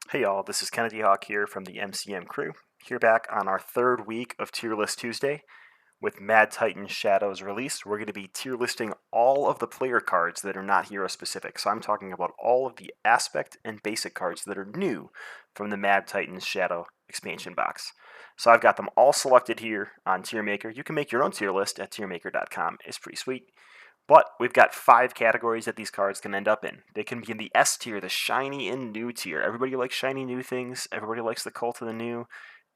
Hey y'all, this is Kennedy Hawk here from the MCM crew, here back on our third week of Tier List Tuesday. With Mad Titan Shadows released, we're going to be tier listing all of the player cards that are not hero specific. So I'm talking about all of the aspect and basic cards that are new from the Mad Titans Shadow expansion box. So I've got them all selected here on TierMaker. You can make your own tier list at tiermaker.com. It's pretty sweet. But we've got 5 categories that these cards can end up in. They can be in the S tier, the shiny and new tier. Everybody likes shiny new things. Everybody likes the cult of the new.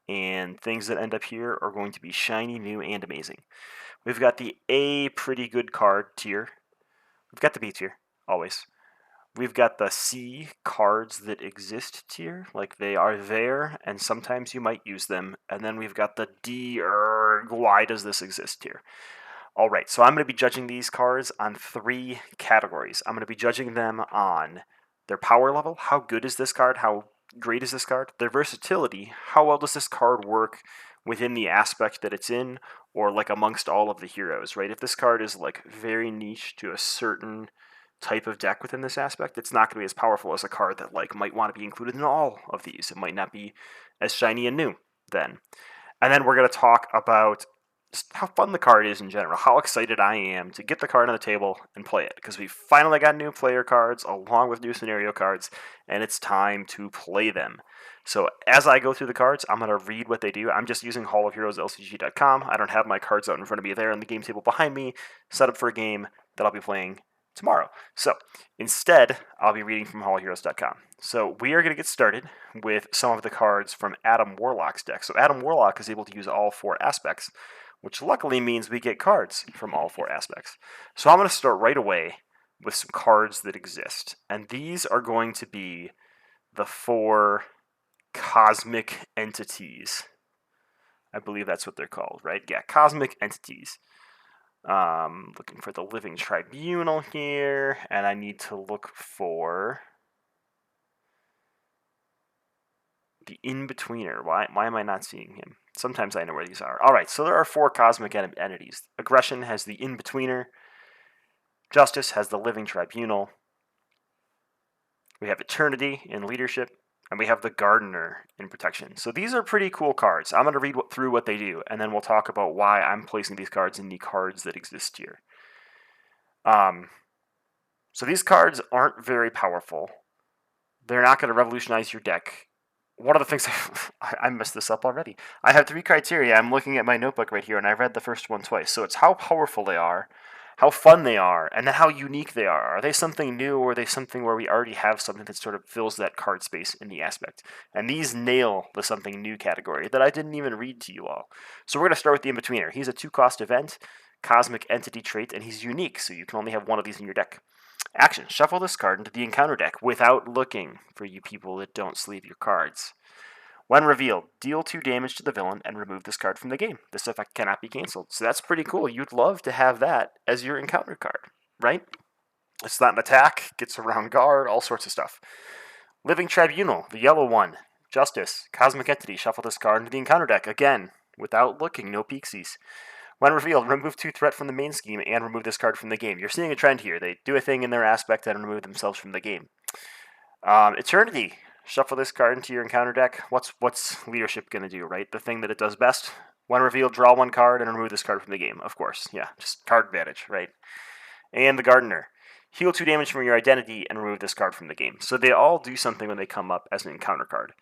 And things that end up here are going to be shiny, new, and amazing. We've got the A pretty good card tier. We've got the B tier, always. We've got the C cards that exist tier, like they are there, and sometimes you might use them. And then we've got the D, why does this exist tier? All right, so I'm going to be judging these cards on 3 categories. I'm going to be judging them on their power level. How good is this card? How great is this card? Their versatility. How well does this card work within the aspect that it's in, or like amongst all of the heroes, right? If this card is like very niche to a certain type of deck within this aspect, it's not going to be as powerful as a card that like might want to be included in all of these. It might not be as shiny and new then. And then we're going to talk about just how fun the card is in general, how excited I am to get the card on the table and play it, because we finally got new player cards along with new scenario cards, and it's time to play them. So as I go through the cards, I'm going to read what they do. I'm just using hallofheroeslcg.com. I don't have my cards out in front of me there on the game table behind me, set up for a game that I'll be playing tomorrow. So instead, I'll be reading from hallheroes.com. So we are going to get started with some of the cards from Adam Warlock's deck. So Adam Warlock is able to use all 4 aspects, which luckily means we get cards from all 4 aspects. So I'm going to start right away with some cards that exist. And these are going to be the 4 cosmic entities. I believe that's what they're called, right? Yeah, cosmic entities. Looking for the Living Tribunal here, and I need to look for the In-Betweener. Why am I not seeing him? Sometimes I know where these are. All right, so there are 4 cosmic entities. Aggression has the In-Betweener. Justice has the Living Tribunal. We have Eternity in Leadership. And we have the Gardener in Protection. So these are pretty cool cards. I'm going to read through what they do, and then we'll talk about why I'm placing these cards in the cards that exist here. So these cards aren't very powerful. They're not going to revolutionize your deck. One of the things I messed this up already. I have 3 criteria. I'm looking at my notebook right here, and I read the first one twice. So it's how powerful they are, how fun they are, and then how unique they are. Are they something new, or are they something where we already have something that sort of fills that card space in the aspect? And these nail the something new category that I didn't even read to you all. So we're going to start with the In-Betweener. He's a 2-cost event, cosmic entity trait, and he's unique, so you can only have one of these in your deck. Action, shuffle this card into the encounter deck without looking, for you people that don't sleeve your cards. When revealed, deal 2 damage to the villain and remove this card from the game. This effect cannot be cancelled. So that's pretty cool. You'd love to have that as your encounter card, right? It's not an attack, gets around guard, all sorts of stuff. Living Tribunal, the yellow one. Justice, cosmic entity, shuffle this card into the encounter deck. Again, without looking, no peeksies. When revealed, remove 2 threat from the main scheme and remove this card from the game. You're seeing a trend here. They do a thing in their aspect and remove themselves from the game. Eternity. Shuffle this card into your encounter deck. What's leadership going to do, right? The thing that it does best. When revealed, draw 1 card and remove this card from the game. Of course, yeah, just card advantage, right? And the Gardener. Heal 2 damage from your identity and remove this card from the game. So they all do something when they come up as an encounter card.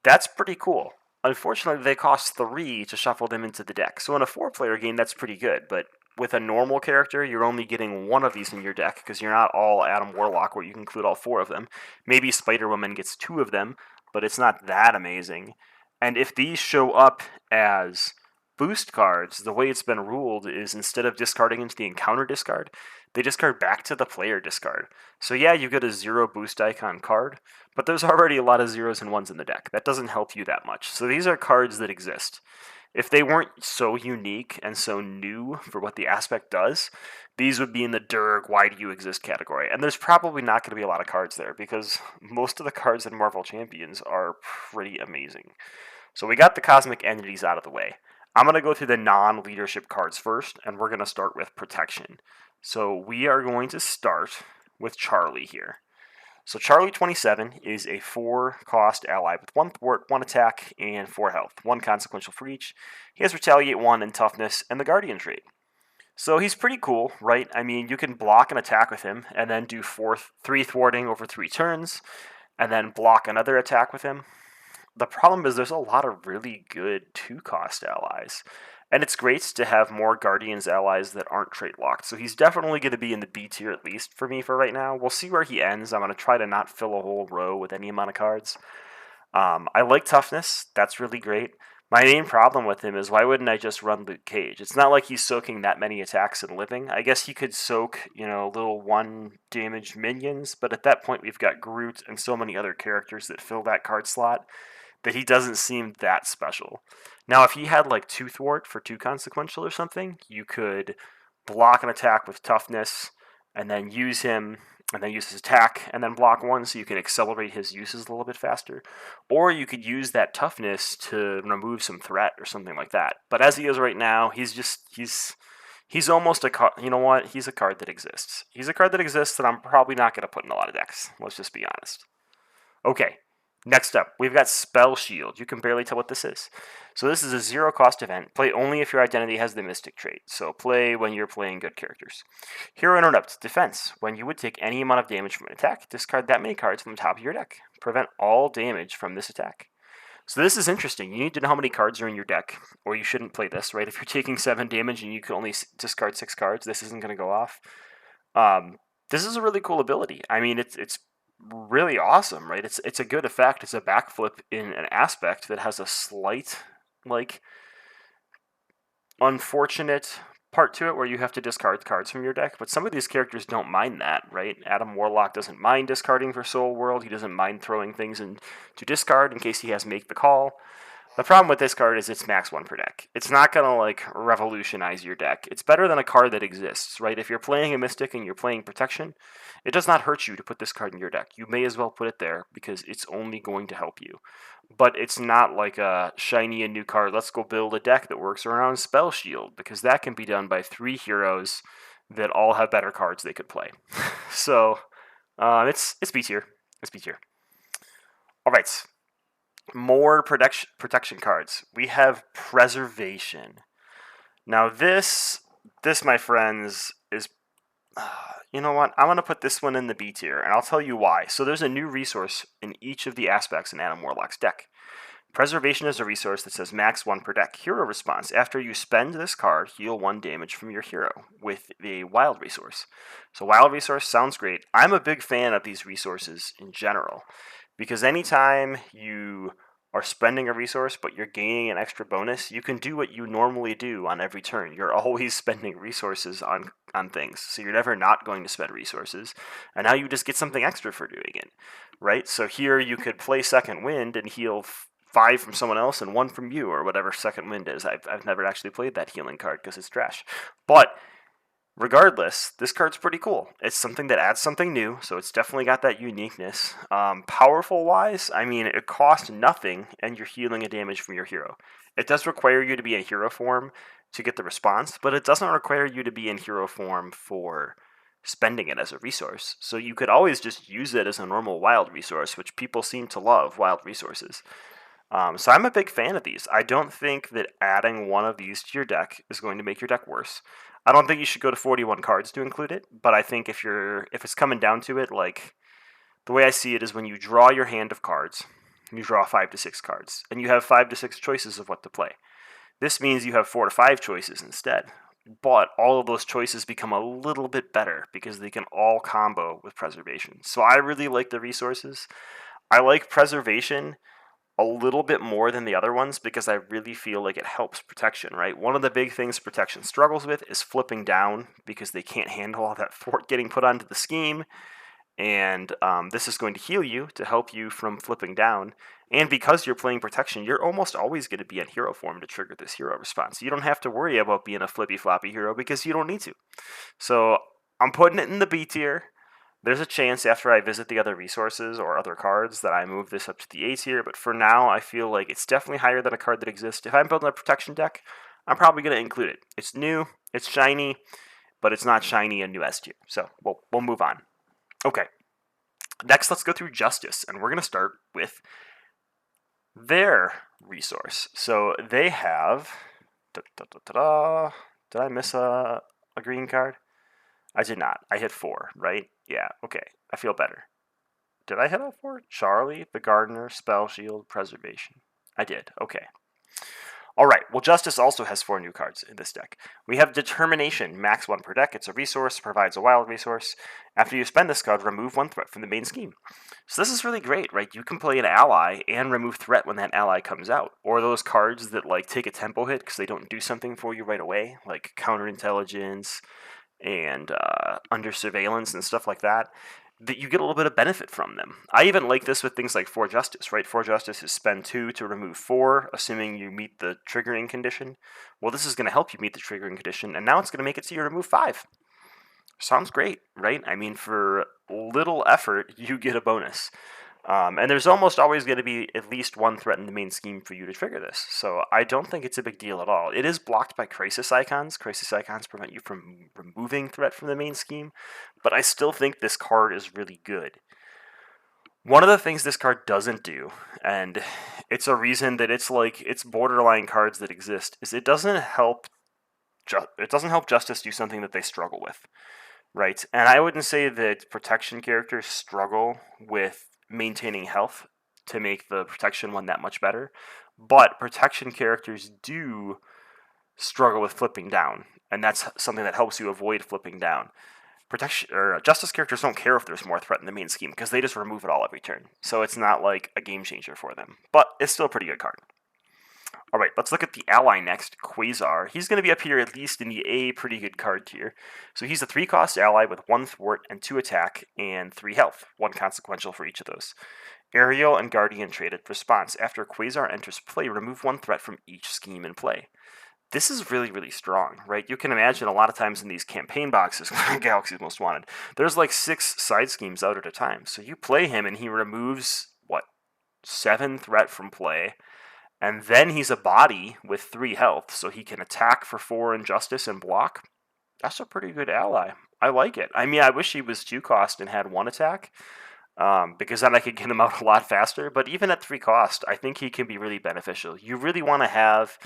That's pretty cool. Unfortunately, they cost 3 to shuffle them into the deck. So in a 4-player game, that's pretty good. But with a normal character, you're only getting 1 of these in your deck because you're not all Adam Warlock where you can include all 4 of them. Maybe Spider-Woman gets 2 of them, but it's not that amazing. And if these show up as boost cards, the way it's been ruled is instead of discarding into the encounter discard, they discard back to the player discard. So yeah, you get a 0 boost icon card, but there's already a lot of 0s and 1s in the deck. That doesn't help you that much. So these are cards that exist. If they weren't so unique and so new for what the aspect does, these would be in the Durg, why do you exist category. And there's probably not going to be a lot of cards there because most of the cards in Marvel Champions are pretty amazing. So we got the cosmic entities out of the way. I'm going to go through the non-leadership cards first, and we're going to start with protection. So we are going to start with Charlie here. So Charlie 27 is a 4-cost ally with 1 thwart, 1 attack, and 4 health, 1 consequential for each. He has Retaliate 1 and Toughness and the Guardian trait. So he's pretty cool, right? I mean, you can block an attack with him and then do 3 thwarting over 3 turns, and then block another attack with him. The problem is there's a lot of really good 2-cost allies. And it's great to have more Guardians allies that aren't trait locked. So he's definitely going to be in the B tier at least for me for right now. We'll see where he ends. I'm going to try to not fill a whole row with any amount of cards. I like Toughness. That's really great. My main problem with him is why wouldn't I just run Luke Cage? It's not like he's soaking that many attacks and living. I guess he could soak, little 1 damage minions, but at that point we've got Groot and so many other characters that fill that card slot that he doesn't seem that special. Now, if he had like 2 thwart for 2 consequential or something, you could block an attack with Toughness and then use him and then use his attack and then block 1 so you can accelerate his uses a little bit faster. Or you could use that Toughness to remove some threat or something like that. But as he is right now, he's almost a card. You know what? He's a card that exists. He's a card that exists that I'm probably not going to put in a lot of decks. Let's just be honest. Okay. Next up, we've got Spell Shield. You can barely tell what this is. So this is a 0-cost event. Play only if your identity has the Mystic trait. So play when you're playing good characters. Hero Interrupt. Defense. When you would take any amount of damage from an attack, discard that many cards from the top of your deck. Prevent all damage from this attack. So this is interesting. You need to know how many cards are in your deck, or you shouldn't play this, right? If you're taking 7 damage and you can only discard 6 cards, this isn't going to go off. This is a really cool ability. I mean, it's really awesome, right? It's a good effect. It's a backflip in an aspect that has a slight, unfortunate part to it where you have to discard cards from your deck, but some of these characters don't mind that, right? Adam Warlock doesn't mind discarding for Soul World. He doesn't mind throwing things in to discard in case he has Make the Call. The problem with this card is it's max 1 per deck. It's not going to, revolutionize your deck. It's better than a card that exists, right? If you're playing a Mystic and you're playing Protection, it does not hurt you to put this card in your deck. You may as well put it there because it's only going to help you. But it's not like a shiny and new card, let's go build a deck that works around Spell Shield, because that can be done by 3 heroes that all have better cards they could play. So, it's B tier. It's B tier. All right. More protection cards. We have Preservation. Now this, my friends, is... you know what? I'm going to put this one in the B tier, and I'll tell you why. So there's a new resource in each of the aspects in Adam Warlock's deck. Preservation is a resource that says max 1 per deck. Hero response. After you spend this card, heal 1 damage from your hero with a wild resource. So wild resource sounds great. I'm a big fan of these resources in general, because anytime you are spending a resource but you're gaining an extra bonus, you can do what you normally do on every turn. You're always spending resources on things, so you're never not going to spend resources, and now you just get something extra for doing it, right? So here you could play Second Wind and heal 5 from someone else and 1 from you, or whatever Second Wind is. I've never actually played that healing card because it's trash. But regardless, this card's pretty cool. It's something that adds something new, so it's definitely got that uniqueness. Powerful-wise, I mean, it costs nothing, and you're healing a damage from your hero. It does require you to be in hero form to get the response, but it doesn't require you to be in hero form for spending it as a resource. So you could always just use it as a normal wild resource, which people seem to love, wild resources. So I'm a big fan of these. I don't think that adding one of these to your deck is going to make your deck worse. I don't think you should go to 41 cards to include it, but I think if it's coming down to it, the way I see it is when you draw your hand of cards, you draw 5 to 6 cards, and you have 5 to 6 choices of what to play. This means you have 4 to 5 choices instead, but all of those choices become a little bit better because they can all combo with Preservation. So I really like the resources. I like Preservation a little bit more than the other ones because I really feel like it helps Protection, right? One of the big things Protection struggles with is flipping down because they can't handle all that fort getting put onto the scheme, and this is going to heal you to help you from flipping down. And because you're playing Protection, you're almost always going to be in hero form to trigger this hero response. You don't have to worry about being a flippy-floppy hero because you don't need to. So I'm putting it in the B tier. There's a chance after I visit the other resources or other cards that I move this up to the A tier, but for now I feel like it's definitely higher than a card that exists. If I'm building a Protection deck, I'm probably going to include it. It's new, it's shiny, but it's not shiny and new S tier. So we'll move on. Okay. Next, let's go through Justice, and we're going to start with their resource. So they have... Did I miss a green card? I did not. I hit 4, right? Yeah, okay. I feel better. Did I hit all 4? Charlie, the Gardener, Spell Shield, Preservation. I did. Okay. Alright, well Justice also has 4 new cards in this deck. We have Determination, max 1 per deck. It's a resource, provides a wild resource. After you spend this card, remove 1 threat from the main scheme. So this is really great, right? You can play an ally and remove threat when that ally comes out. Or those cards that like take a tempo hit because they don't do something for you right away, like Counterintelligence and Under Surveillance and stuff like that. That you get a little bit of benefit from them. I even like this with things like 4 Justice, right? 4 Justice is spend 2 to remove 4, assuming you meet the triggering condition. Well, this is going to help you meet the triggering condition, and now it's going to make it so you remove 5. Sounds great, right? I mean, for little effort, you get a bonus. And there's almost always going to be at least 1 threat in the main scheme for you to trigger this. So I don't think it's a big deal at all. It is blocked by Crisis Icons. Crisis Icons prevent you from removing threat from the main scheme. But I still think this card is really good. One of the things this card doesn't do, and it's a reason that it's borderline cards that exist, is it doesn't help Justice do something that they struggle with. Right, and I wouldn't say that protection characters struggle with maintaining health to make the protection one that much better, but protection characters do struggle with flipping down, and that's something that helps you avoid flipping down. Protection or Justice characters don't care if there's more threat in the main scheme because they just remove it all every turn, so it's not like a game changer for them, but it's still a pretty good card. Alright, let's look at the ally next, Quasar. He's going to be up here at least in the A pretty good card tier. So he's a 3-cost ally with 1 thwart and 2 attack and 3 health, 1 consequential for each of those. Aerial and Guardian traded response. After Quasar enters play, remove 1 threat from each scheme in play. This is really, really strong, right? You can imagine a lot of times in these campaign boxes, Galaxy's Most Wanted, there's like 6 side schemes out at a time. So you play him and he removes, 7 threat from play. And then he's a body with 3 health, so he can attack for 4 in Justice and block. That's a pretty good ally. I like it. I mean, I wish he was 2 cost and had 1 attack, because then I could get him out a lot faster. But even at 3 cost, I think he can be really beneficial. You really want to have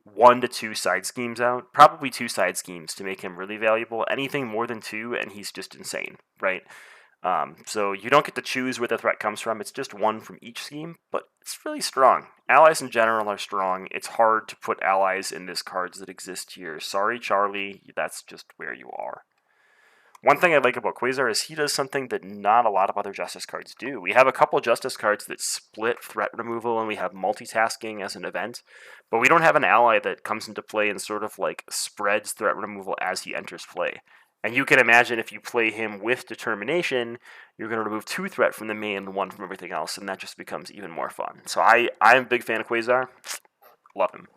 1 to 2 side schemes out, probably 2 side schemes to make him really valuable. Anything more than 2, and he's just insane, right? So you don't get to choose where the threat comes from. It's just 1 from each scheme, but it's really strong. Allies in general are strong. It's hard to put allies in this cards that exist here. Sorry, Charlie, that's just where you are. One thing I like about Quasar is he does something that not a lot of other Justice cards do. We have a couple Justice cards that split threat removal, and we have multitasking as an event, but we don't have an ally that comes into play and sort of like spreads threat removal as he enters play. And you can imagine if you play him with Determination, you're going to remove 2 threat from the main and 1 from everything else, and that just becomes even more fun. So I'm a big fan of Quasar. Love him.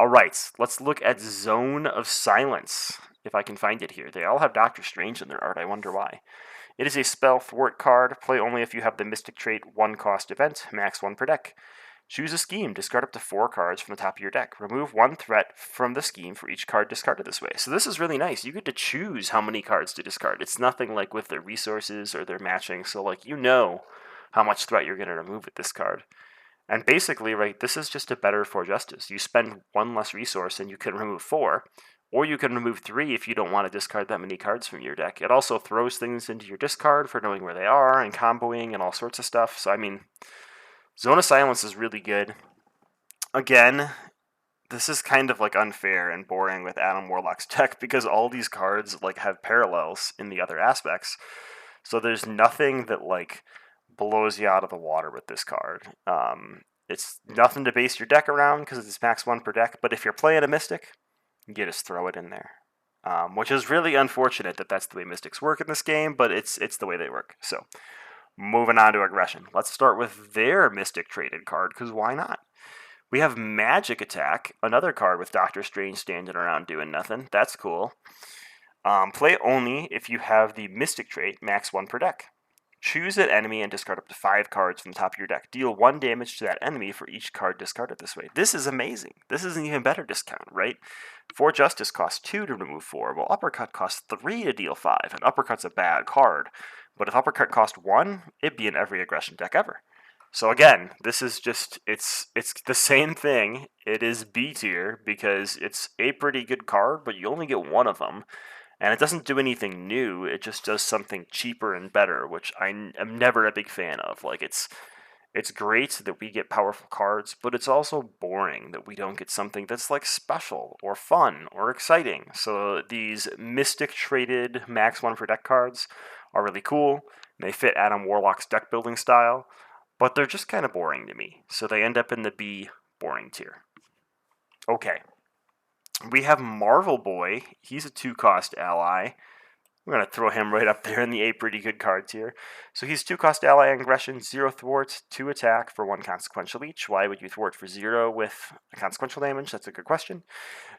Alright, let's look at Zone of Silence, if I can find it here. They all have Doctor Strange in their art, I wonder why. It is a spell thwart card. Play only if you have the Mystic trait 1-cost event, max 1 per deck. Choose a scheme. Discard up to 4 cards from the top of your deck. Remove 1 threat from the scheme for each card discarded this way. So this is really nice. You get to choose how many cards to discard. It's nothing like with their resources or their matching. So like you know how much threat you're going to remove with this card. And basically, right, this is just a better 4 Justice. You spend 1 less resource and you can remove 4. Or you can remove 3 if you don't want to discard that many cards from your deck. It also throws things into your discard for knowing where they are and comboing and all sorts of stuff. So I mean, Zone of Silence is really good. Again, this is kind of like unfair and boring with Adam Warlock's deck because all these cards like have parallels in the other aspects. So there's nothing that like blows you out of the water with this card. It's nothing to base your deck around because it's max 1 per deck. But if you're playing a Mystic, you just throw it in there. Which is really unfortunate that that's the way Mystics work in this game, but it's the way they work. So moving on to Aggression. Let's start with their Mystic traded card, because why not? We have Magic Attack, another card with Doctor Strange standing around doing nothing. That's cool. Play only if you have the Mystic trait, max 1 per deck. Choose an enemy and discard up to 5 cards from the top of your deck. Deal 1 damage to that enemy for each card discarded this way. This is amazing. This is an even better discount, right? 4 Justice costs 2 to remove 4, while Uppercut costs 3 to deal 5. And Uppercut's a bad card. But if Uppercut cost 1, it'd be in every aggression deck ever. So again, this is just, it's the same thing. It is B tier because it's a pretty good card, but you only get one of them. And it doesn't do anything new, it just does something cheaper and better, which I am never a big fan of. Like, it's great that we get powerful cards, but it's also boring that we don't get something that's like special or fun or exciting. So these Mystic traded max 1 per deck cards are really cool. They fit Adam Warlock's deck building style, but they're just kind of boring to me. So they end up in the B boring tier. Okay. We have Marvel Boy. He's a 2-cost ally. We're going to throw him right up there in the 8 pretty good cards here. So he's 2-cost ally aggression, 0 thwart, 2 attack for 1 consequential each. Why would you thwart for 0 with a consequential damage? That's a good question.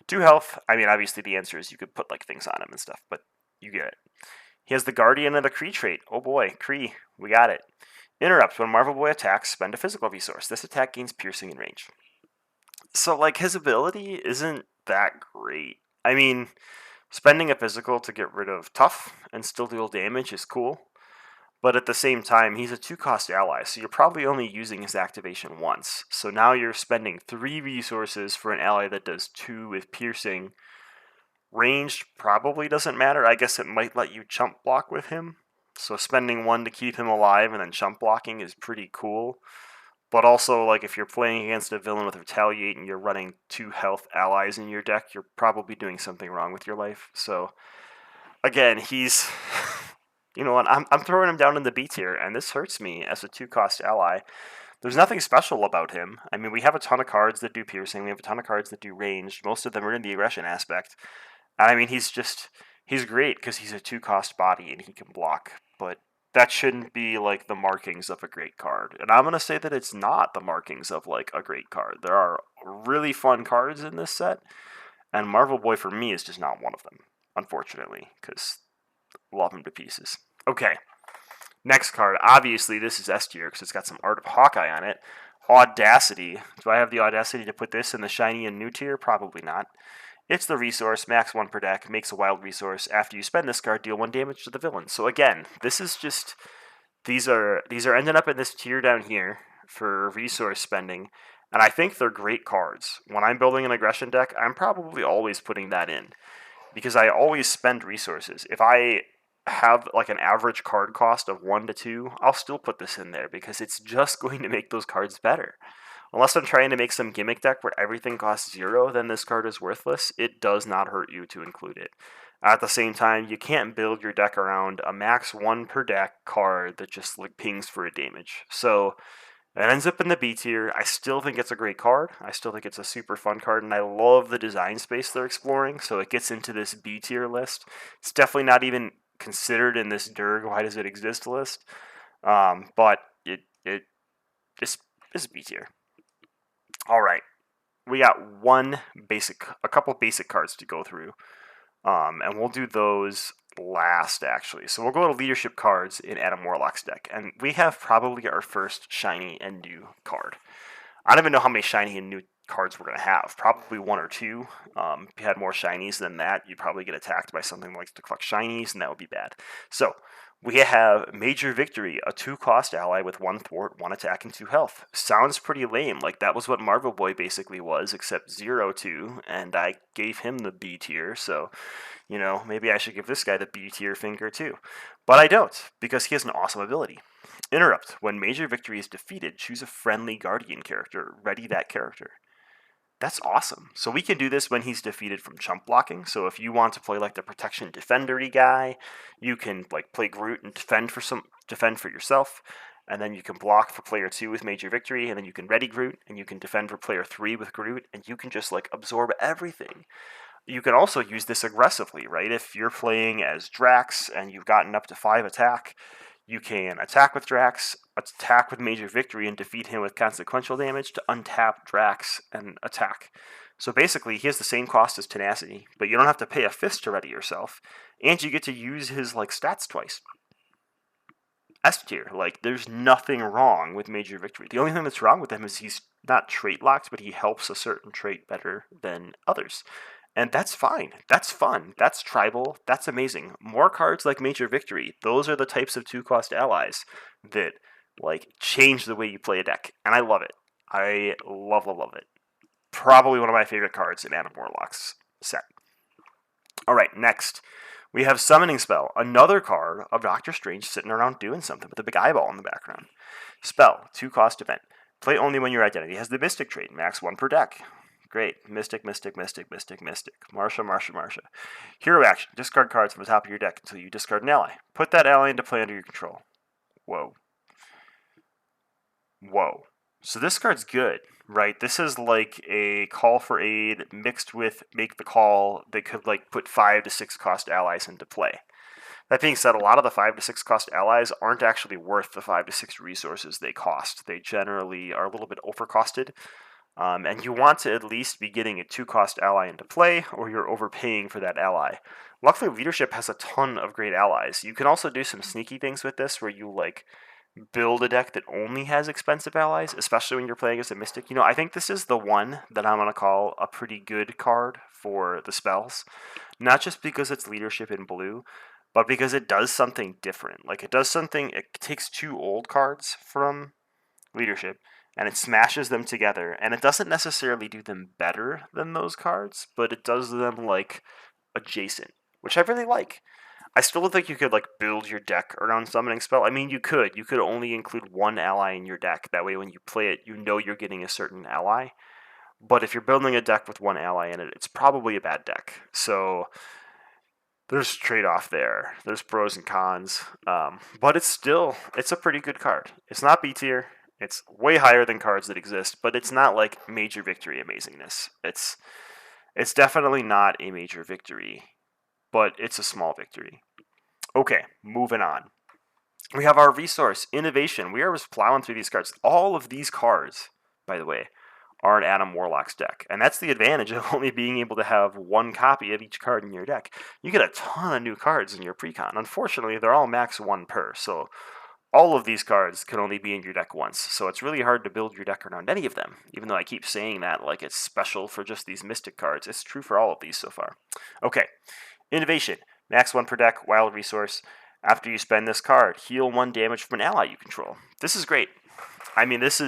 2 health. I mean, obviously the answer is you could put like things on him and stuff, but you get it. He has the Guardian of the Kree trait. Oh boy, Kree, we got it. Interrupts. When Marvel Boy attacks, spend a physical resource. This attack gains piercing and range. So, like, his ability isn't that great. I mean, spending a physical to get rid of tough and still deal damage is cool, but at the same time, he's a 2-cost ally, so you're probably only using his activation once. So now you're spending 3 resources for an ally that does 2 with piercing. Ranged probably doesn't matter. I guess it might let you chump block with him, so spending 1 to keep him alive and then chump blocking is pretty cool. But also, like, if you're playing against a villain with Retaliate and you're running 2 health allies in your deck, you're probably doing something wrong with your life. So, again, he's... You know what, I'm throwing him down in the B tier, and this hurts me as a 2-cost ally. There's nothing special about him. I mean, we have a ton of cards that do piercing, we have a ton of cards that do ranged, most of them are in the aggression aspect. And I mean, he's great because he's a 2-cost body and he can block, but that shouldn't be like the markings of a great card. And I'm going to say that it's not the markings of like a great card. There are really fun cards in this set, and Marvel Boy for me is just not one of them, unfortunately, because love him to pieces. Okay, next card. Obviously, this is S tier because it's got some art of Hawkeye on it. Audacity. Do I have the audacity to put this in the shiny and new tier? Probably not. It's the resource, max 1 per deck, makes a wild resource. After you spend this card, deal 1 damage to the villain. So again, this is just... These are ending up in this tier down here for resource spending, and I think they're great cards. When I'm building an aggression deck, I'm probably always putting that in, because I always spend resources. If I have like an average card cost of 1 to 2, I'll still put this in there, because it's just going to make those cards better. Unless I'm trying to make some gimmick deck where everything costs 0, then this card is worthless. It does not hurt you to include it. At the same time, you can't build your deck around a max 1 per deck card that just like pings for a damage. So it ends up in the B tier. I still think it's a great card. I still think it's a super fun card, and I love the design space they're exploring, so it gets into this B tier list. It's definitely not even considered in this Durg why does it exist list, but it just is B tier. All right, we got a couple basic cards to go through, and we'll do those last, actually. So we'll go to leadership cards in Adam Warlock's deck, and we have probably our first shiny and new card. I don't even know how many shiny and new cards we're going to have. Probably 1 or 2. If you had more shinies than that, you'd probably get attacked by something that likes to collect shinies, and that would be bad. So we have Major Victory, a 2-cost ally with 1 thwart, 1 attack, and 2 health. Sounds pretty lame. Like, that was what Marvel Boy basically was, except 0-2, and I gave him the B tier, so, you know, maybe I should give this guy the B tier finger too. But I don't, because he has an awesome ability. Interrupt. When Major Victory is defeated, choose a friendly Guardian character. Ready that character. That's awesome. So we can do this when he's defeated from chump blocking. So if you want to play like the protection defendery guy, you can like play Groot and defend for yourself, and then you can block for player 2 with Major Victory, and then you can ready Groot, and you can defend for player 3 with Groot, and you can just like absorb everything. You can also use this aggressively, right? If you're playing as Drax and you've gotten up to 5 attack, you can attack with Drax, attack with Major Victory, and defeat him with consequential damage to untap Drax and attack. So basically, he has the same cost as Tenacity, but you don't have to pay a fist to ready yourself, and you get to use his like stats twice. S tier, like, there's nothing wrong with Major Victory. The only thing that's wrong with him is he's not trait locked, but he helps a certain trait better than others. And that's fine. That's fun. That's tribal. That's amazing. More cards like Major Victory. Those are the types of 2-cost allies that like change the way you play a deck. And I love it. I love it. Probably one of my favorite cards in Adam Warlock's set. Alright, next. We have Summoning Spell, another card of Doctor Strange sitting around doing something with a big eyeball in the background. Spell, 2-cost event. Play only when your identity has the Mystic trait, max 1 per deck. Great. Mystic. Marsha. Hero action. Discard cards from the top of your deck until you discard an ally. Put that ally into play under your control. Whoa. So this card's good, right? This is like a call for aid mixed with make the call that could like put 5 to 6 cost allies into play. That being said, a lot of the 5 to 6 cost allies aren't actually worth the 5 to 6 resources they cost. They generally are a little bit overcosted. And you want to at least be getting a 2-cost ally into play, or you're overpaying for that ally. Luckily, Leadership has a ton of great allies. You can also do some sneaky things with this, where you like build a deck that only has expensive allies, especially when you're playing as a Mystic. I think this is the one that I'm going to call a pretty good card for the spells. Not just because it's Leadership in blue, but because it does something different. Like, it takes 2 old cards from Leadership, and it smashes them together, and it doesn't necessarily do them better than those cards, but it does them, like, adjacent, which I really like. I still don't think you could, like, build your deck around Summoning Spell. I mean, you could. You could only include one ally in your deck. That way, when you play it, you know you're getting a certain ally. But if you're building a deck with one ally in it, it's probably a bad deck. So there's trade-off there. There's pros and cons. But it's a pretty good card. It's not B tier. It's way higher than cards that exist, but it's not like Major Victory amazingness. It's definitely not a major victory, but it's a small victory. Okay, moving on. We have our resource, Innovation. We are just plowing through these cards. All of these cards, by the way, are in Adam Warlock's deck. And that's the advantage of only being able to have one copy of each card in your deck. You get a ton of new cards in your precon. Unfortunately, they're all max 1 per, so all of these cards can only be in your deck once, so it's really hard to build your deck around any of them, even though I keep saying that like it's special for just these Mystic cards. It's true for all of these so far. Okay, Innovation. Max 1 per deck, wild resource. After you spend this card, heal 1 damage from an ally you control. This is great. I mean, this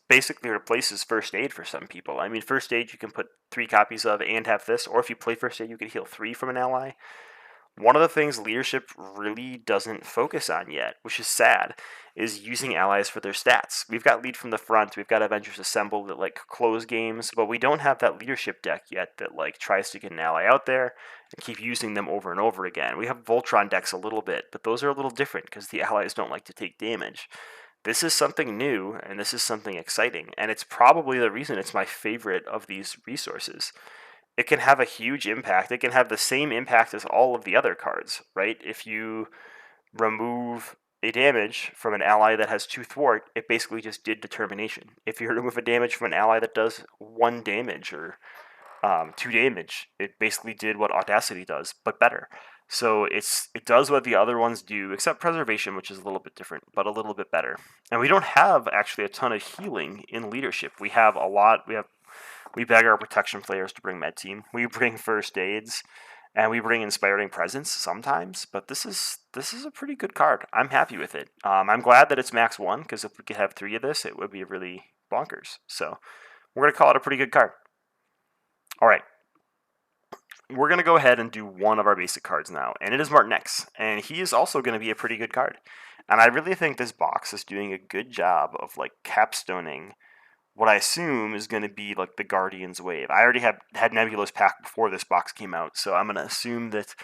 basically replaces First Aid for some people. I mean, First Aid you can put 3 copies of and have this, or if you play First Aid, you can heal 3 from an ally. One of the things Leadership really doesn't focus on yet, which is sad, is using allies for their stats. We've got Lead from the front, we've got Avengers Assemble that like close games, but we don't have that Leadership deck yet that like tries to get an ally out there and keep using them over and over again. We have Voltron decks a little bit, but those are a little different because the allies don't like to take damage. This is something new, and this is something exciting, and it's probably the reason it's my favorite of these resources. It can have a huge impact. It can have the same impact as all of the other cards, right? If you remove a damage from an ally that has 2 thwart, it basically just did determination. If you remove a damage from an ally that does 1 damage or 2 damage, it basically did what Audacity does, but better. So it does what the other ones do, except Preservation, which is a little bit different, but a little bit better. And we don't have actually a ton of healing in Leadership. We have a lot. We beg our protection players to bring Med Team. We bring First Aids, and we bring Inspiring Presence sometimes. But this is a pretty good card. I'm happy with it. I'm glad that it's max 1, because if we could have 3 of this, it would be really bonkers. So we're going to call it a pretty good card. All right. We're going to go ahead and do one of our basic cards now, and it is Martinex. And he is also going to be a pretty good card. And I really think this box is doing a good job of like capstoning what I assume is going to be like the Guardians wave. I already had Nebula's pack before this box came out, so I'm going to assume that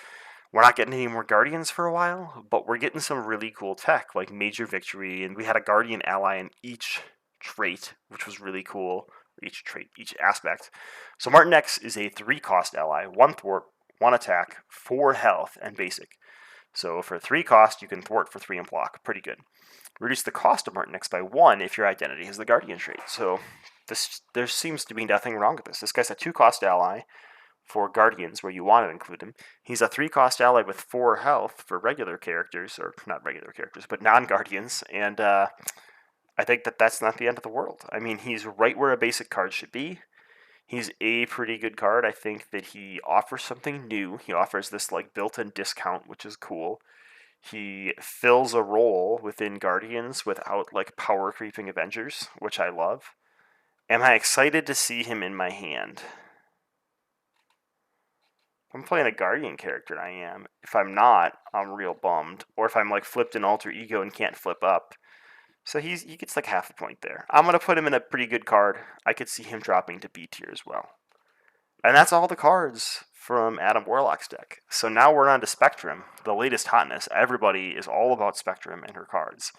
we're not getting any more Guardians for a while, but we're getting some really cool tech, like Major Victory, and we had a Guardian ally in each trait, which was really cool. Each trait, each aspect. So Martinex is a 3-cost ally, 1 thwart, 1 attack, 4 health, and basic. So for 3 cost, you can thwart for 3 and block. Pretty good. Reduce the cost of Martinex by 1 if your identity has the Guardian trait. So there seems to be nothing wrong with this. This guy's a 2-cost ally for Guardians, where you want to include him. He's a 3-cost ally with 4 health for regular characters, or not regular characters, but non-Guardians, and I think that's not the end of the world. I mean, he's right where a basic card should be. He's a pretty good card. I think that he offers something new. He offers this like built-in discount, which is cool. He fills a role within Guardians without like power creeping Avengers, which I love. Am I excited to see him in my hand? If I'm playing a Guardian character, I am. If I'm not, I'm real bummed. Or if I'm like flipped in alter ego and can't flip up. So he gets like half a point there. I'm gonna put him in a pretty good card. I could see him dropping to B tier as well. And that's all the cards from Adam Warlock's deck. So now we're on to Spectrum, the latest hotness. Everybody is all about Spectrum and her cards.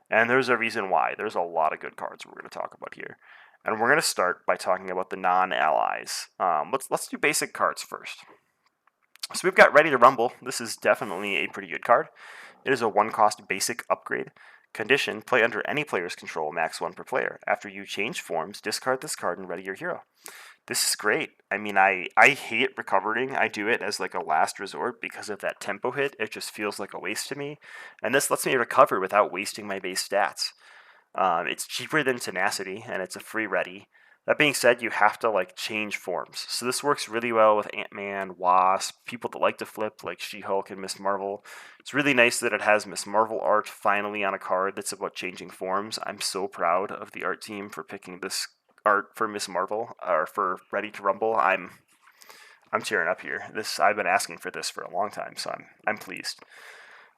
And there's a reason why. There's a lot of good cards we're going to talk about here. And we're going to start by talking about the non-allies. Let's do basic cards first. So we've got Ready to Rumble. This is definitely a pretty good card. It is a 1-cost basic upgrade. Condition, play under any player's control, max 1 per player. After you change forms, discard this card and ready your hero. This is great. I mean, I hate recovering. I do it as like a last resort because of that tempo hit. It just feels like a waste to me. And this lets me recover without wasting my base stats. It's cheaper than Tenacity, and it's a free ready. That being said, you have to like change forms. So this works really well with Ant-Man, Wasp, people that like to flip like She-Hulk and Miss Marvel. It's really nice that it has Miss Marvel art finally on a card that's about changing forms. I'm so proud of the art team for picking this art for Miss Marvel or for Ready to Rumble. I'm tearing up here. I've been asking for this for a long time, so I'm pleased.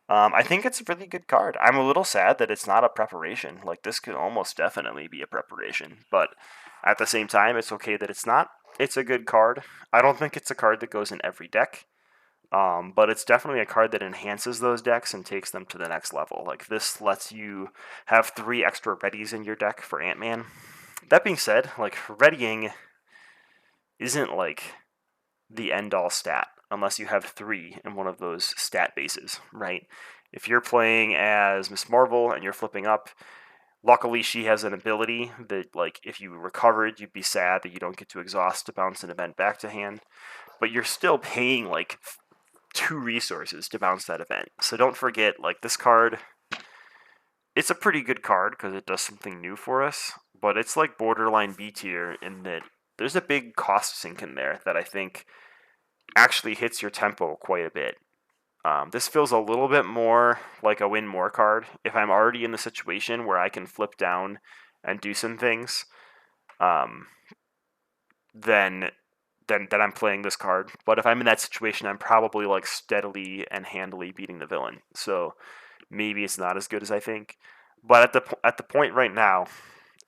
I think it's a really good card. I'm a little sad that it's not a preparation. Like, this could almost definitely be a preparation, but at the same time, it's okay that it's not. It's a good card. I don't think it's a card that goes in every deck, but it's definitely a card that enhances those decks and takes them to the next level. Like, this lets you have 3 extra readies in your deck for Ant-Man. That being said, like, readying isn't, like, the end-all stat unless you have 3 in one of those stat bases, right? If you're playing as Miss Marvel and you're flipping up, luckily she has an ability that, like, if you recovered, you'd be sad that you don't get to exhaust to bounce an event back to hand, but you're still paying, like, 2 resources to bounce that event. So don't forget, like, this card, it's a pretty good card because it does something new for us, but it's like borderline B tier in that there's a big cost sink in there that I think actually hits your tempo quite a bit. This feels a little bit more like a win more card. If I'm already in the situation where I can flip down and do some things, um, then I'm playing this card. But if I'm in that situation, I'm probably like steadily and handily beating the villain. So maybe it's not as good as I think. But at the point right now,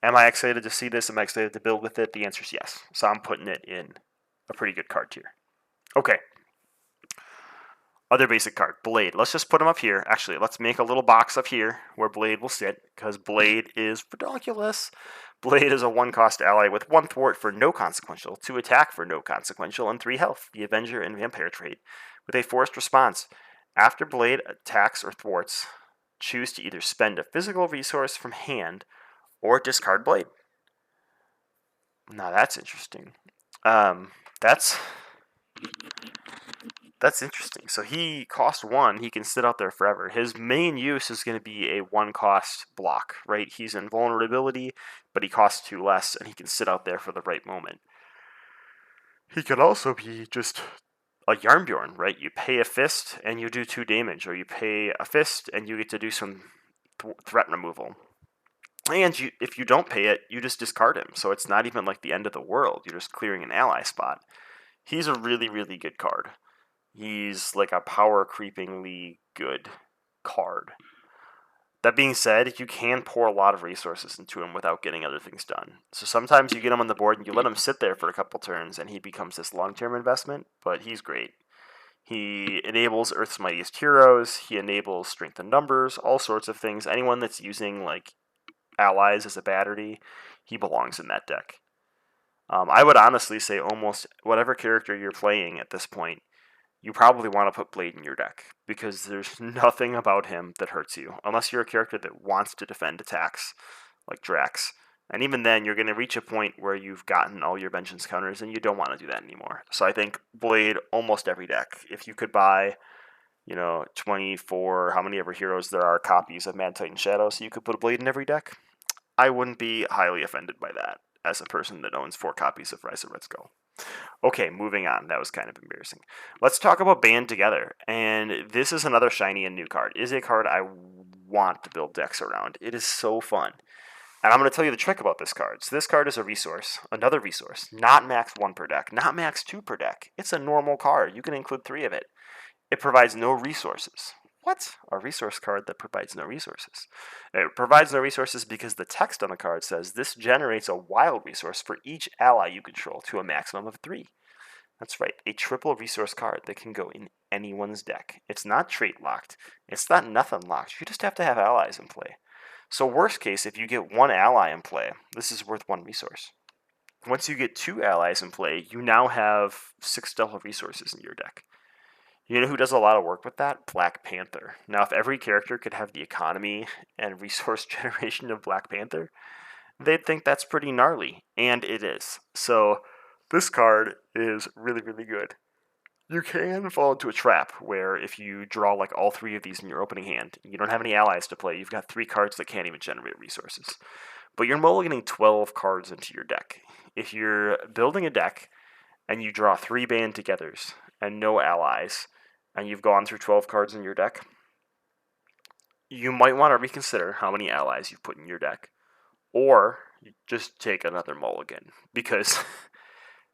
am I excited to see this? Am I excited to build with it? The answer is yes. So I'm putting it in a pretty good card tier. Okay. Other basic card, Blade. Let's just put him up here. Actually, let's make a little box up here where Blade will sit, because Blade is ridiculous. Blade is a 1-cost ally with 1 thwart for no consequential, 2 attack for no consequential, and 3 health, the Avenger and Vampire trait, with a forced response. After Blade attacks or thwarts, choose to either spend a physical resource from hand or discard Blade. Now that's interesting. That's interesting. So he cost 1. He can sit out there forever. His main use is going to be a 1-cost block, right? He's invulnerability, but he costs 2 less, and he can sit out there for the right moment. He could also be just a Yarnbjorn, right? You pay a fist and you do 2 damage, or you pay a fist and you get to do some threat removal. And if you don't pay it, you just discard him. So it's not even like the end of the world. You're just clearing an ally spot. He's a really, really good card. He's like a power creepingly good card. That being said, you can pour a lot of resources into him without getting other things done. So sometimes you get him on the board and you let him sit there for a couple turns and he becomes this long-term investment, but he's great. He enables Earth's Mightiest Heroes, he enables Strength in Numbers, all sorts of things. Anyone that's using like allies as a battery, he belongs in that deck. I would honestly say almost whatever character you're playing at this point, you probably want to put Blade in your deck, because there's nothing about him that hurts you, unless you're a character that wants to defend attacks, like Drax. And even then, you're going to reach a point where you've gotten all your vengeance counters, and you don't want to do that anymore. So I think Blade, almost every deck. If you could buy, 24, how many ever heroes there are, copies of Mad Titan Shadow, so you could put a Blade in every deck, I wouldn't be highly offended by that. as a person that owns 4 copies of Rise of Red Skull. Okay, moving on. That was kind of embarrassing. Let's talk about Band Together. And this is another shiny and new card. It is a card I want to build decks around. It is so fun. And I'm going to tell you the trick about this card. So this card is a resource, another resource, not max 1 per deck, not max 2 per deck. It's a normal card. You can include 3 of it. It provides no resources. What? A resource card that provides no resources. It provides no resources because the text on the card says this generates a wild resource for each ally you control to a maximum of 3. That's right, a triple resource card that can go in anyone's deck. It's not trait locked. It's not nothing locked. You just have to have allies in play. So worst case, if you get 1 ally in play, this is worth 1 resource. Once you get 2 allies in play, you now have 6 double resources in your deck. You know who does a lot of work with that? Black Panther. Now, if every character could have the economy and resource generation of Black Panther, they'd think that's pretty gnarly, and it is. So this card is really, really good. You can fall into a trap where if you draw like all 3 of these in your opening hand, you don't have any allies to play, you've got 3 cards that can't even generate resources. But you're mulliganing 12 cards into your deck. If you're building a deck and you draw 3 Band Togethers and no allies, and you've gone through 12 cards in your deck, you might want to reconsider how many allies you've put in your deck. Or just take another mulligan, because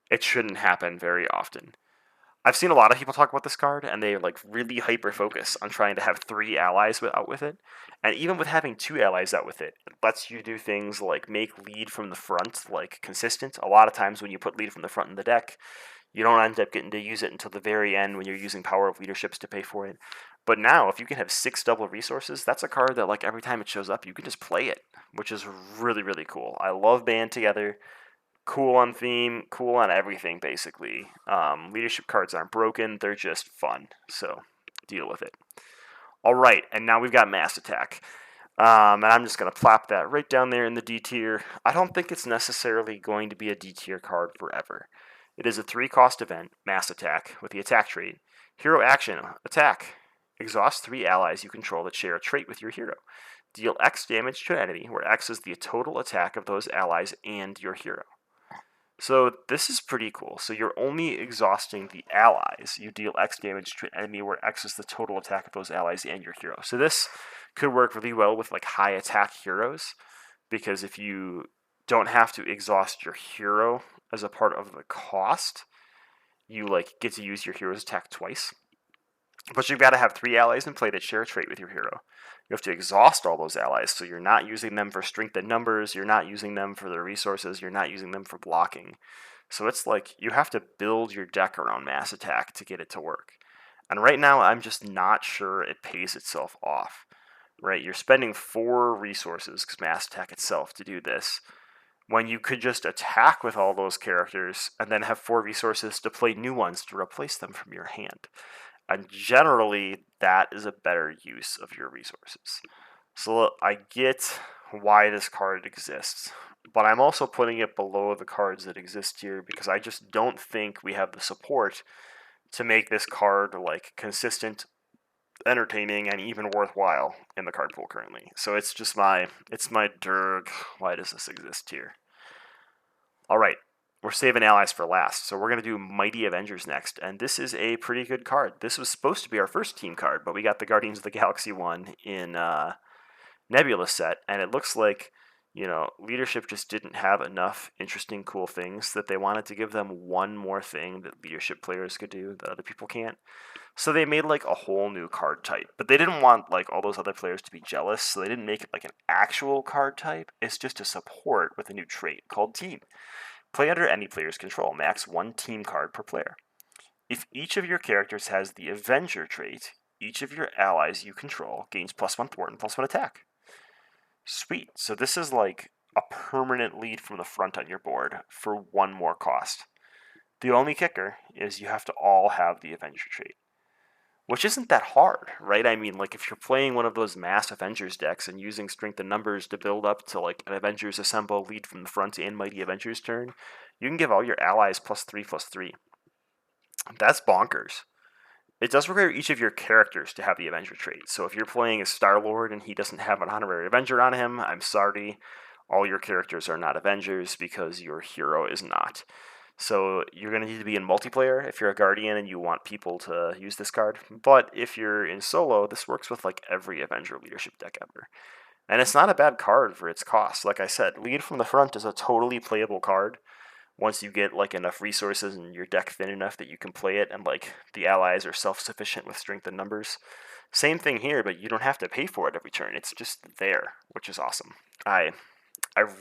it shouldn't happen very often. I've seen a lot of people talk about this card, and they like really hyper-focus on trying to have 3 allies out with it. And even with having 2 allies out with it, it lets you do things like make lead from the front, like consistent. A lot of times when you put lead from the front in the deck, you don't end up getting to use it until the very end when you're using Power of Leaderships to pay for it. But now, if you can have 6 double resources, that's a card that like every time it shows up, you can just play it, which is really, really cool. I love Band Together. Cool on theme, cool on everything, basically. Leadership cards aren't broken, they're just fun, so deal with it. All right, and now we've got Mass Attack. And I'm just going to plop that right down there in the D tier. I don't think it's necessarily going to be a D tier card forever. It is a 3-cost event, Mass Attack, with the attack trait. Hero action, attack. Exhaust 3 allies you control that share a trait with your hero. Deal X damage to an enemy, where X is the total attack of those allies and your hero. So this is pretty cool. So you're only exhausting the allies. You deal X damage to an enemy where X is the total attack of those allies and your hero. So this could work really well with like high attack heroes, because if you don't have to exhaust your hero as a part of the cost, you like get to use your hero's attack twice. But you've got to have 3 allies in play that share a trait with your hero. You have to exhaust all those allies, so you're not using them for strength in numbers, you're not using them for their resources, you're not using them for blocking. So it's like you have to build your deck around Mass Attack to get it to work. And right now, I'm just not sure it pays itself off. Right? You're spending 4 resources, because Mass Attack itself, to do this, when you could just attack with all those characters and then have 4 resources to play new ones to replace them from your hand. And generally, that is a better use of your resources. So I get why this card exists, but I'm also putting it below the cards that exist here because I just don't think we have the support to make this card like consistent, entertaining, and even worthwhile in the card pool currently. So it's just my Durg. Why does this exist here? All right. We're saving allies for last, so we're going to do Mighty Avengers next, and this is a pretty good card. This was supposed to be our first team card, but we got the Guardians of the Galaxy one in Nebula set, and it looks like, you know, leadership just didn't have enough interesting, cool things that they wanted to give them one more thing that leadership players could do that other people can't. So they made like a whole new card type, but they didn't want like all those other players to be jealous, so they didn't make it like an actual card type. It's just a support with a new trait called Team. Play under any player's control, max 1 team card per player. If each of your characters has the Avenger trait, each of your allies you control gains +1 thwart and +1 attack. Sweet. So this is like a permanent lead from the front on your board for 1 more cost. The only kicker is you have to all have the Avenger trait, which isn't that hard, right? I mean, like, if you're playing one of those mass Avengers decks and using strength and numbers to build up to, like, an Avengers Assemble lead from the front and Mighty Avengers turn, you can give all your allies +3/+3. That's bonkers. It does require each of your characters to have the Avenger trait. So if you're playing as Star-Lord and he doesn't have an honorary Avenger on him, I'm sorry. all your characters are not Avengers because your hero is not. So you're going to need to be in multiplayer if you're a Guardian and you want people to use this card. But if you're in solo, this works with like every Avenger leadership deck ever. And it's not a bad card for its cost. Like I said, Lead from the Front is a totally playable card once you get like enough resources and your deck thin enough that you can play it and like the allies are self-sufficient with strength and numbers. Same thing here, but you don't have to pay for it every turn. It's just there, which is awesome. I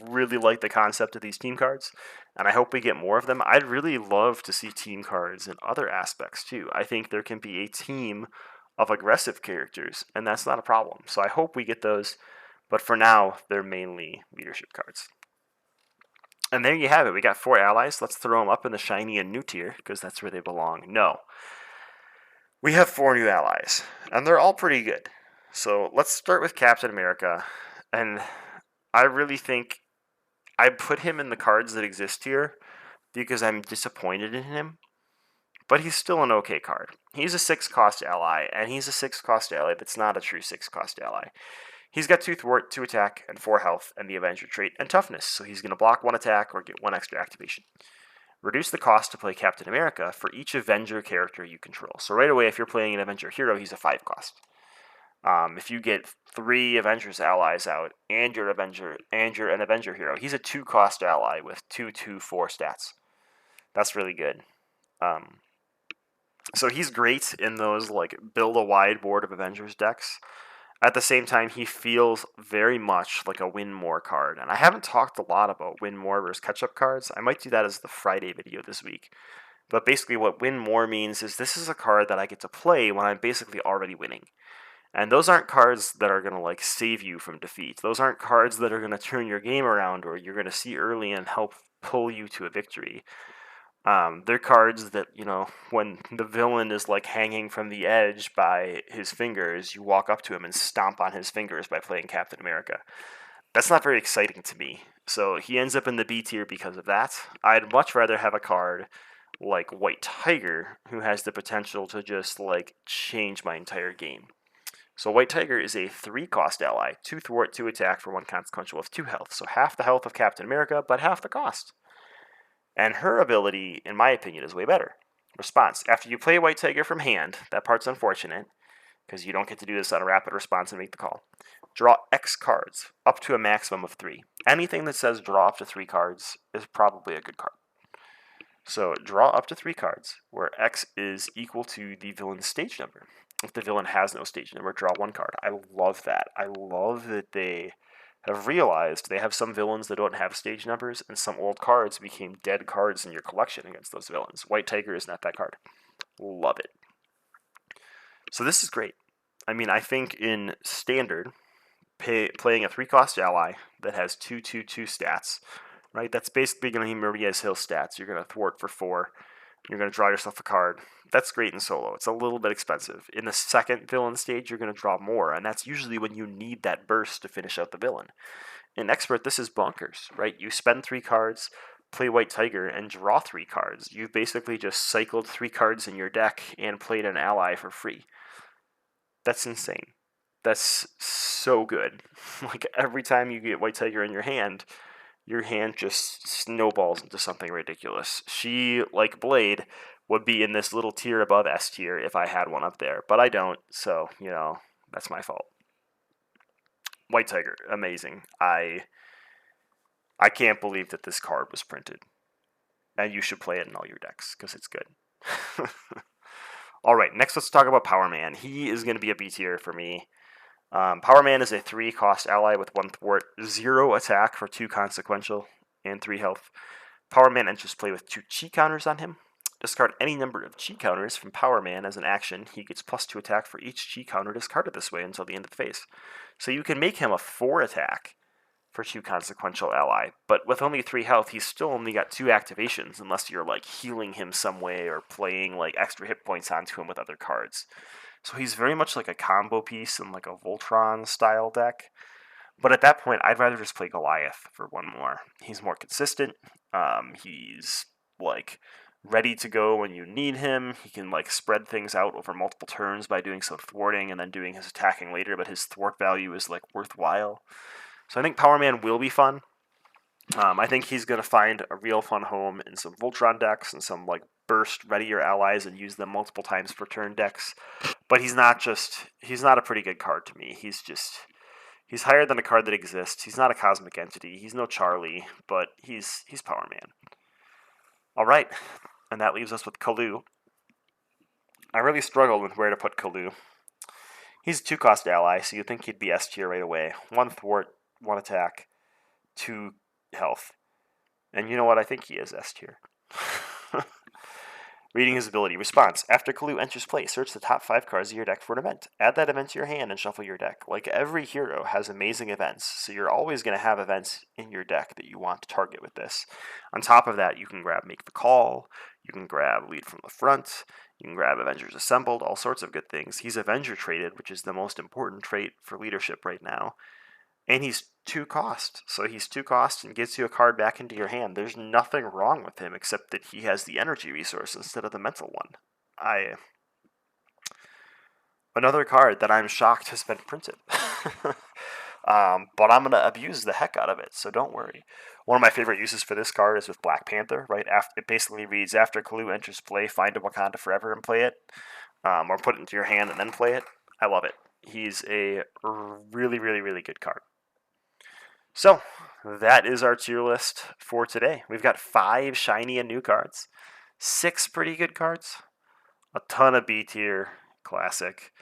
really like the concept of these team cards, and I hope we get more of them. I'd really love to see team cards in other aspects too. I think there can be a team of aggressive characters, and that's not a problem. So I hope we get those, but for now, they're mainly leadership cards. And there you have it. We got 4 allies. Let's throw them up in the shiny and new tier, because that's where they belong. No. We have 4 new allies, and they're all pretty good. So let's start with Captain America, and I really think I put him in the cards that exist here because I'm disappointed in him, but he's still an okay card. He's a 6-cost ally, and he's a 6-cost ally that's not a true 6-cost ally. He's got 2 thwart, 2 attack, and 4 health, and the Avenger trait, and toughness, so he's going to block 1 attack or get 1 extra activation. Reduce the cost to play Captain America for each Avenger character you control. So right away, if you're playing an Avenger hero, he's a 5 cost. If you get 3 Avengers allies out and you're an Avenger hero, he's a 2-cost ally with 2/2/4 stats. That's really good. So he's great in those like build a wide board of Avengers decks. At the same time, he feels very much like a win more card, and I haven't talked a lot about win more versus catch up cards. I might do that as the Friday video this week. But basically, what win more means is this is a card that I get to play when I'm basically already winning. And those aren't cards that are going to like save you from defeat. Those aren't cards that are going to turn your game around or you're going to see early and help pull you to a victory. They're cards that, you know, when the villain is like hanging from the edge by his fingers, you walk up to him and stomp on his fingers by playing Captain America. That's not very exciting to me. So he ends up in the B tier because of that. I'd much rather have a card like White Tiger who has the potential to just like change my entire game. So White Tiger is a 3-cost ally, 2 thwart, 2 attack for 1 consequential with 2 health. So half the health of Captain America, but half the cost. And her ability, in my opinion, is way better. Response. After you play White Tiger from hand, that part's unfortunate, because you don't get to do this on a rapid response and make the call. Draw X cards, up to a maximum of 3. Anything that says draw up to 3 cards is probably a good card. So draw up to 3 cards, where X is equal to the villain's stage number. If the villain has no stage number, draw 1 card. I love that. I love that they have realized they have some villains that don't have stage numbers, and some old cards became dead cards in your collection against those villains. White Tiger is not that card. Love it. So this is great. I mean, I think in Standard, playing a 3-cost ally that has 2/2/2 stats, right? That's basically going to be Maria's Hill stats. You're going to thwart for 4. You're going to draw yourself a card. That's great in solo. It's a little bit expensive. In the second villain stage, you're going to draw more, and that's usually when you need that burst to finish out the villain. In Expert, this is bonkers, right? You spend 3 cards, play White Tiger, and draw 3 cards. You've basically just cycled 3 cards in your deck and played an ally for free. That's insane. That's so good. Like, every time you get White Tiger in your hand just snowballs into something ridiculous. She, like Blade, would be in this little tier above S tier if I had one up there, but I don't, so, you know, that's my fault. White Tiger, amazing. I can't believe that this card was printed. And you should play it in all your decks, because it's good. Alright, next let's talk about Power Man. He is going to be a B tier for me. Power Man is a 3-cost ally with 1 thwart, 0 attack for 2 consequential, and 3 health. Power Man enters play with 2 chi counters on him. Discard any number of chi counters from Power Man as an action. He gets +2 attack for each chi counter discarded this way until the end of the phase. So you can make him a 4 attack for 2 consequential ally, but with only 3 health, he's still only got 2 activations unless you're like healing him some way or playing like extra hit points onto him with other cards. So he's very much like a combo piece in like a Voltron style deck. But at that point, I'd rather just play Goliath for 1 more. He's more consistent. He's like ready to go when you need him. He can like spread things out over multiple turns by doing some thwarting and then doing his attacking later, but his thwart value is like worthwhile. So I think Power Man will be fun. I think he's going to find a real fun home in some Voltron decks and some like burst ready your allies and use them multiple times per turn decks. But he's not a pretty good card to me. He's higher than a card that exists. He's not a cosmic entity. He's no Charlie, but he's Power Man. All right, and that leaves us with Kalu. I really struggled with where to put Kalu. He's a 2-cost ally, so you'd think he'd be S tier right away. 1 thwart, 1 attack, 2 health. And you know what? I think he is S tier. Reading his ability. Response. After Kalu enters play, search the top 5 cards of your deck for an event. Add that event to your hand and shuffle your deck. Like every hero has amazing events, so you're always going to have events in your deck that you want to target with this. On top of that, you can grab Make the Call, you can grab Lead from the Front, you can grab Avengers Assembled, all sorts of good things. He's Avenger traded, which is the most important trait for leadership right now. And he's 2 cost. So he's 2 cost and gets you a card back into your hand. There's nothing wrong with him except that he has the energy resource instead of the mental one. Another card that I'm shocked has been printed. But I'm going to abuse the heck out of it, so don't worry. One of my favorite uses for this card is with Black Panther, right? It basically reads, after Kalu enters play, find a Wakanda Forever and play it. Or put it into your hand and then play it. I love it. He's a really, really, really good card. So, that is our tier list for today. We've got 5 shiny and new cards, 6 pretty good cards, a ton of B tier classic.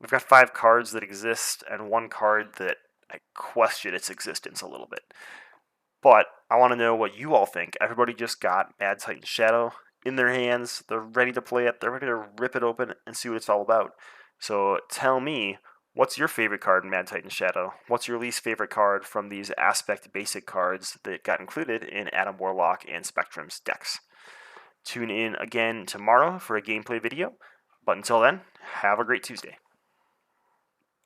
We've got 5 cards that exist and 1 card that I question its existence a little bit. But I want to know what you all think. Everybody just got Mad Titan Shadow in their hands. They're ready to play it. They're ready to rip it open and see what it's all about. So tell me, what's your favorite card in Mad Titan Shadow? What's your least favorite card from these Aspect basic cards that got included in Adam Warlock and Spectrum's decks? Tune in again tomorrow for a gameplay video. But until then, have a great Tuesday.